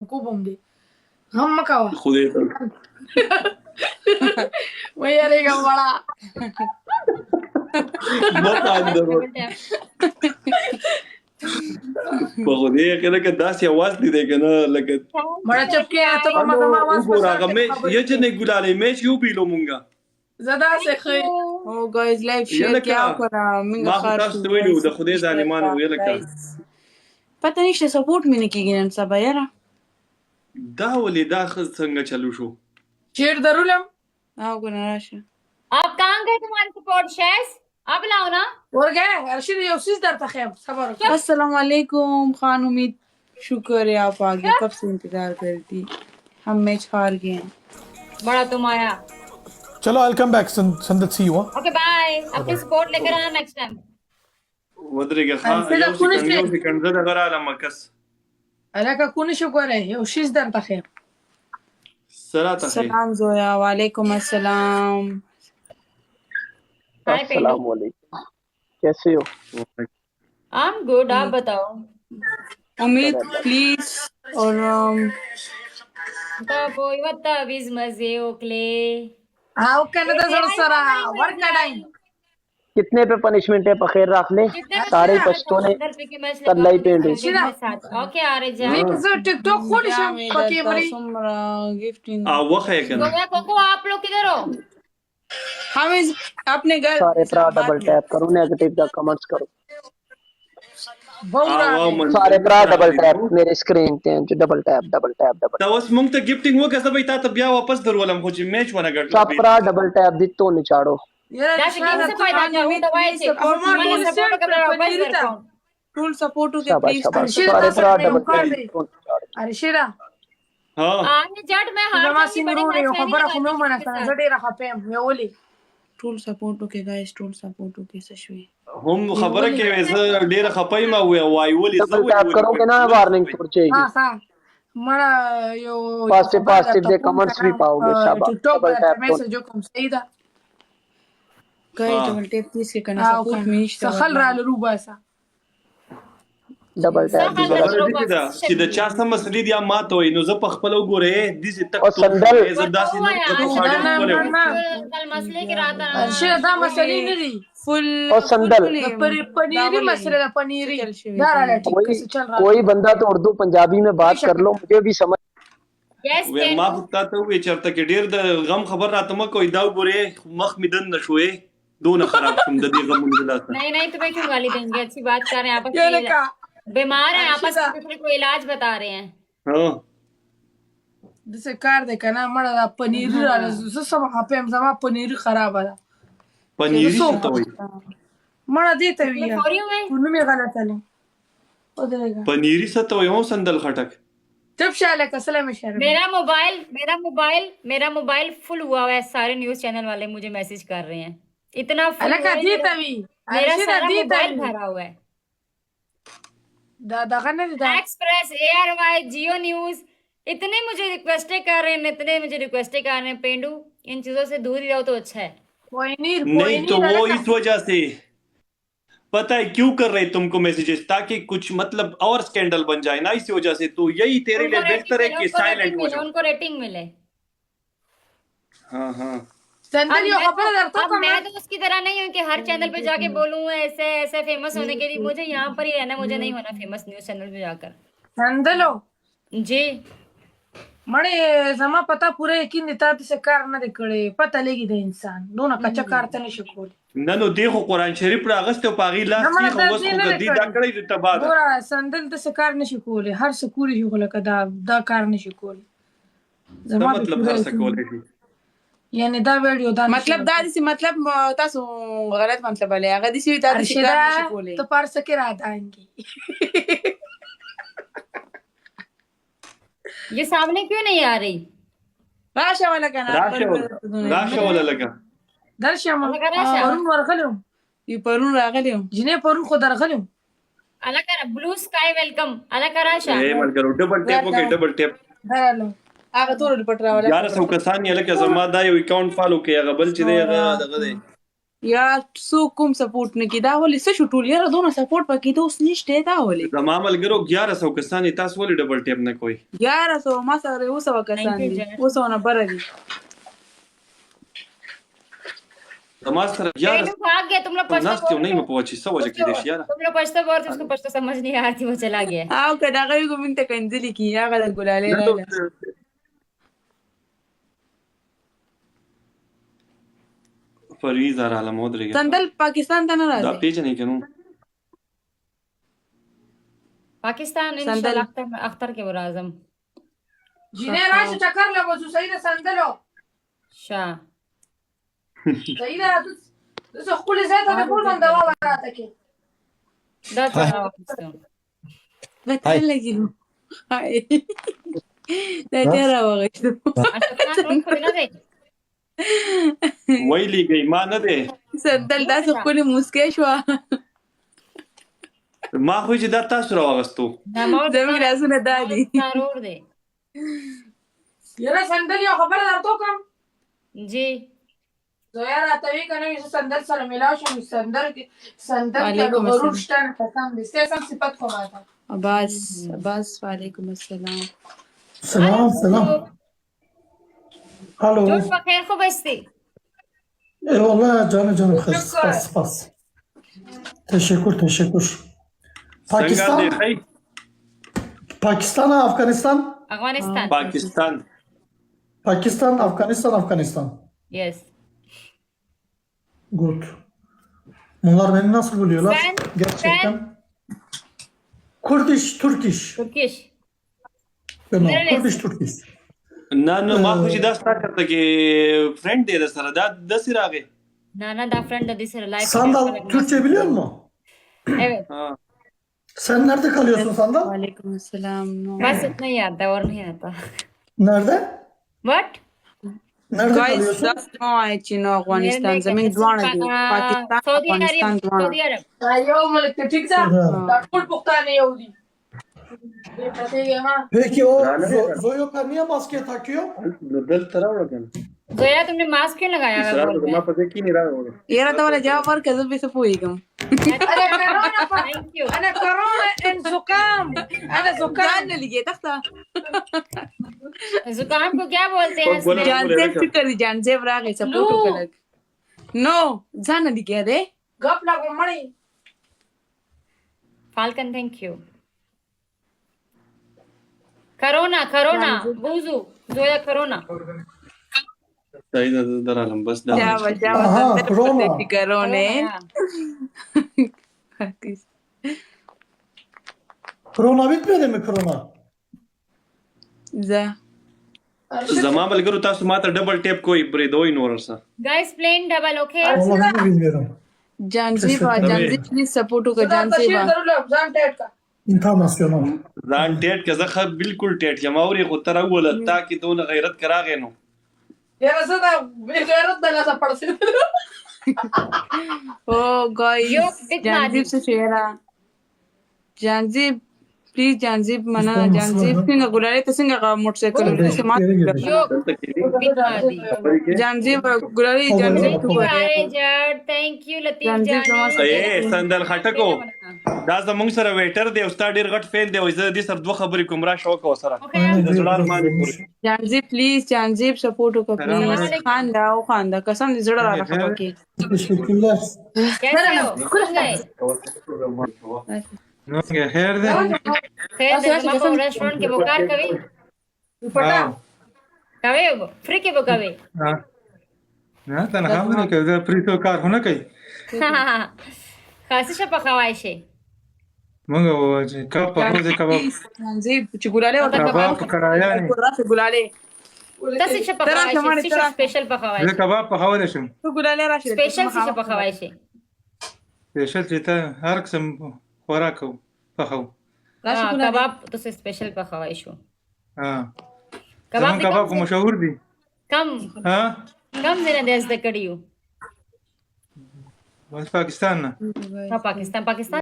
کوبم دی غم مکوه خدای ته ویریږه وړه مخاندر په خدای کې لکه داسې आवाज دی کنه لکه مړه چپ کې ته ما زما आवाज په وګوره هغه مې یې چې نه ګلالې مې یو بیلو مونږه زدا سه خې او guys live share क्या करा ما تاسو ته ویلو د خدای ظالمانو ویل کړه پته نشته سپورټ مې نه کیږي نن سبا یاره دا ولې دا څنګه چلو شو چیر درولم او ګنه راشه आप कहाँ गए तुम्हारे सपोर्ट शेयर्स अब लाओ ना ورګه ارشد یو سیس درته خیم صبر وکړه अस्सलाम वालेकुम खान उम्मीद शुक्र है आप आ गए कब से इंतजार कर रही थी हम मैच हार गए हैं बड़ा तुम आया चलो आई कम बैक संदत सी हुआ ओके बाय अपनी सपोर्ट लेकर आना नेक्स्ट टाइम ودرېږه ښه یو سکند زه دغه راغلم مکس الکه کو نشو کولی یو سیس درته خیم سراته सलाम जोया वालेकुम अस्सलाम हाय अस्सलाम वालेकुम कैसे हो आई एम गुड आप बताओ उम्मीद प्लीज और तो कोई बता बीज मजे ओकले او کنه د زړه سره ورکړای कितने पे पनिशमेंट है पखेर रख ले सारे पश्तों ने तल्ला ही पेंट ओके आ रहे जा ویک زه ټیک ټاک خوري شم پکې مری सुमरा गिफ्टिंग او وخه کنه गोया कोको आप लोग किधर हो हम अपने घर सारे प्रा डबल टैप करो नेगेटिव का कमेंट्स करो بورا सारे प्रा डबल टैप मेरे स्क्रीन पे हैं जो डबल टैप डबल دا اوس مونږ ته ګفټینګ وکړه زه به تا ته بیا واپس درولم خو چې میچ ونه सब ګټل प्रा डबल टैप दी तो निचाड़ो یاره जैसे किन से फायदा क्या हो दवाई से मैंने सपोर्ट कर रहा हूं बस कर फुल सपोर्ट हो गया शाबाश प्लीज शाबाश शीला सारे प्रा सामने डबल मुकार टैप दे। तो निचाड़ो ارشد ها आने जट मैं हार زما जाऊंगी बड़ी سیمرو मैच یو में خبره خو नहीं مې ومنه کنه زه ډېره خپم مې ولي ټول سپورټ وکي गाइस ټول سپورټ وکي څه شوي هم خبره کې زه ډیره خپای ما وای ولې زه डबल टैप करोगे ना वार्निंग छूट जाएगी ها ها مړه یو पॉजिटिव दे कमेंट्स भी पाओगे शाबाश ټیک ټاک डबल टैप तो میسج کوم صحیح ده गाइस डबल टेप प्लीज के करना او सपोर्ट में नشته سخل را لرو باسا डबल टैप भी خبره जरा دې ده چې د چا سم مسلې دی ما ته وي نو زه په خپل وګوره دې تک او سندل زه داسې نه کوم कल मसले की रात आना ارشد دا مسلې نه دي फुल और संदल पनीरी مسله ده पनीरी دا را ټیک څه چل رہا कोई बंदा तो उर्दू पंजाबी में बात कर लो मुझे भी समझ यस وې ما پتا ته وې چرته کې ډیر د غم خبر راته ما کوئی دا وګوره مخ می دن نشوي دونه خراب کوم د دې غم مونږ नहीं नहीं तुम्हें क्यों गाली देंगे अच्छी बात कर रहे हैं आपस ये में लगा बीमार हैं आपस में दूसरे को इलाज बता रहे हैं ها د څه کار دی کنه مړه دا پنیری را زه سم خپم زما پنیری خراب ده پنیری څه ته وي مړه دې ته وی फौरी में نو می غلطه نه او دغه پنیری څه ته وي هم سندل خټک چپ شاله کسله می شرم मेरा मोबाइल फुल हुआ हुआ है सारे न्यूज चैनल वाले मुझे मैसेज कर रहे हैं इतना full الکه हुआ है دې कि ته وی मेरा ارشد सारा دې ته मोबाइल وی भरा हुआ है دا دغه نه دا एक्सप्रेस ARY जियो न्यूज इतने मुझे रिक्वेस्टें कर रहे हैं पेंडू इन चीजों से दूर ही रहो तो अच्छा है پنیر नहीं तो वो इस वजह से पता है क्यों कर रहे तुमको मैसेजेस ताकि कुछ मतलब और स्कैंडल बन जाए ना इसी वजह से तो यही तेरे लिए बेहतर है कि साइलेंट हो जाओ उनको रेटिंग मिले हाँ हाँ سندل یو خبره درته अब کوم मैं तो उसकी तरह नहीं हूँ कि हर चैनल पे जाके बोलूँ ऐसे ऐसे फेमस होने के लिए मुझे यहाँ पर ही रहना मुझे नहीं होना फेमस न्यूज चैनल पे जाकर سندلو जी مړه زما پتا پوره یقین دي تاسو څه کار نه دی کړی پته لګي د انسان دونه کچا کار ته نشي کولی نه نو دیخو قرآن شریف راغسته او پاغي لاس نه، کې خو مړه وس دا خو نه کدي کړی. دا کړی د تباد ګوره سندل د څه کار نشي کولی هر څه کولی شي خو لکه دا کار نشي کولی زما په مطلب پوره هر څه یقین کولای دی. شي یعنی دا ویډیو دا मतलब दादी से मतलब تاسو غلط मतलब ले هغه دي چې تاسو ارشدا کار نشي کولای تو پارس کې را دانګي ये सामने क्यों नहीं आ रही راشه ولا کنه راشه ولا لگا درشم لکه راشه. پرون ورغلم یو پرون راغلی جنې پرون خو درغلم अला करा ब्लू स्काई वेलकम अला कराशा اے ملګرو ډبل ټیپ وکي ډبل ټیپ درالو هغه تور پټ راولا 1100 کسان یې لکه زما دا یو اکاونټ فالو کوي هغه بل چې دی هغه دغه دی یار څوک کوم سپورټ نه کی دا ولې څه شو ټول یاره دونه سپورټ پکې ته اوس نشته دا ولې زما ملګرو 1100 کسان دي، تاسو ولې ډبل ټیپ نه کوئ؟ 1100 ما سره 200 کسان Thank you, دي Janet. 200 نه بره دي زما سره 1100 पेंडू भाग गया। तुम लोग पछता नाच क्यों नहीं मैं पहुंची सब वजह की देश यार। तुम लोग पछता बोल रहे, उसको पछता समझ नहीं आ रही, वो चला गया। او کدا غوي کوم ته کنځلي کی هغه د ګلاله نه فریض را علم ودرېږه سندل پاکستان ته نه دا راځي پیژنې کنو पाकिस्तान इंशाल्लाह अख्तर के बुराज़म جنې راشه چکر لګو صحیح ده سندلو शाह صحیح ده زه خپل ځای ته د پورتم دوا وراته کې دا چلا واخیستم وته لګیلو هاي دا تیرا وغیشتو ویلی گئی ما نه ده سندل داسې خپل موسکې شو ما خو چې دا تاسو راوغستو زموږ رازونه دادي ضرور دے یاره سندل یو خبره درته کوم जी زویا راته وی کنه چې سندل سره ملاو شم سندل کې وعلیکم غرور السلام. شته قسم دې سم صفت کومه عباس وعلیکم السلام سلام الو जोश बखैर को बस्ती اي والله جانم خير سپاس تشکر څنګه پاکستان دی خی پاکستان افغانستان अफगानिस्तान پاکستان Afganistan yes good bunlar beni nasıl buluyorlar Ben- gerçekten Kurdish Turkish Turkish Genau, Nerelisin? Kurdish Turkish نه نه ما خو چې دا ستا کړته کې فرند دی در سره دا داسې راغی नाना दा फ्रेंड दी सर life Sandal Türkçe biliyor musun? Evet ها Sen nerede kalıyorsun Sandal? وعلیکم السلام نو बस इतना ही आता है और नहीं आता Nerede? What Nerede guys kalıyorsun? داس نو آی چې نو افغانستان زمين دوانه دي پاکستان सऊदी افغانستان अरब دوانه सऊदी Arab دا یو ملک ته ټیک ده دا ټول پښتانه یو دي دې پته یې ما Peki o Zoyoka niye maske takıyor? دلته راوړه کنه जोया तुमने मास्क क्यों लगाया है बोल ما پته کې نه راوړه یاره ته ولا جواب ورکړه زه به څه پوهیږم थैंक यू انا كورونا ان زكام انا زكام ځان نه لګي تخته जुकाम को क्या बोलते हैं बोला- جان زیب فکر دي جان زیب راغی سپورټ وکړه نو ځان نه لګي ده غپ لا مړی फाल्कन थैंक यू करोना करोना बूजू जोया करोना صحیح ده در علم بس دا جاوا Aha, corona. کرونه Korona bitmedi mi korona? زه زما ملګرو تاسو ماته ډبل ټیپ کوئی برې دوی نور سره guys plane double okay Vallahi ben de bilmiyorum. جانزیبا جانزیب پلیز سپورټ وکړه جانزیبا ځان ټیټ کا Internasyonal. ځان ټیټ که زه بالکل ټیټ یم اورې خو ته راووله تا کې دونه غیرت که راغی نو یاره زه دا بغیرت د لاسه پړسې او ګای یو بت جانزیب څه شعرا جانزیب پلیز جانزیب منا İstanbul جانزیب var. څنګه ګولاري ته څنګه موټر سایکل ورته ما Yere girdi. यो دلته کې دي बिग मादी جانزیب ګولاري جانزیب Thank تو you. अरे जड थैंक यू लतीफ جانزیب जानी زما اے سندل خټکو دا زمونږ سره ویټر دی او ستا ډېر غټ فین دی او زه دې سره دوه خبرې کوم را شوق وسره ओके Aynen, زړه biraz ارمان olmuş. پورې. جانزیب پلیز جانزیب سپورټ وکړه پلیز خاندا او خاندا قسم دې زړه را راخه کې Teşekkürler. कैसे हो खुश गए خیر دی خیر दे ما को रेस्टोरेंट के बुकार कभी कभी फ्री के बुकावे نه تنها نه کوي دا پریتو کار هونه کوي خاصه شپه خوایشه مونږ چې کاپ په دې کباب جانزیب چې ګولاري ورته کباب په کرایا نه راشه ګولاري تاسو شپه خوایشه څه سپیشل په زه خوایشه کباب په خاور شم تو ګولاري راشه سپیشل څه په خوایشه سپیشل چې ته هر قسم خوراک په خو راشه ګولاري کباب تاسو سپیشل په خوایشو ها کباب کباب کو مشهور دي کم ها کم زنه دې زده کړیو بس پاکستان نه پاکستان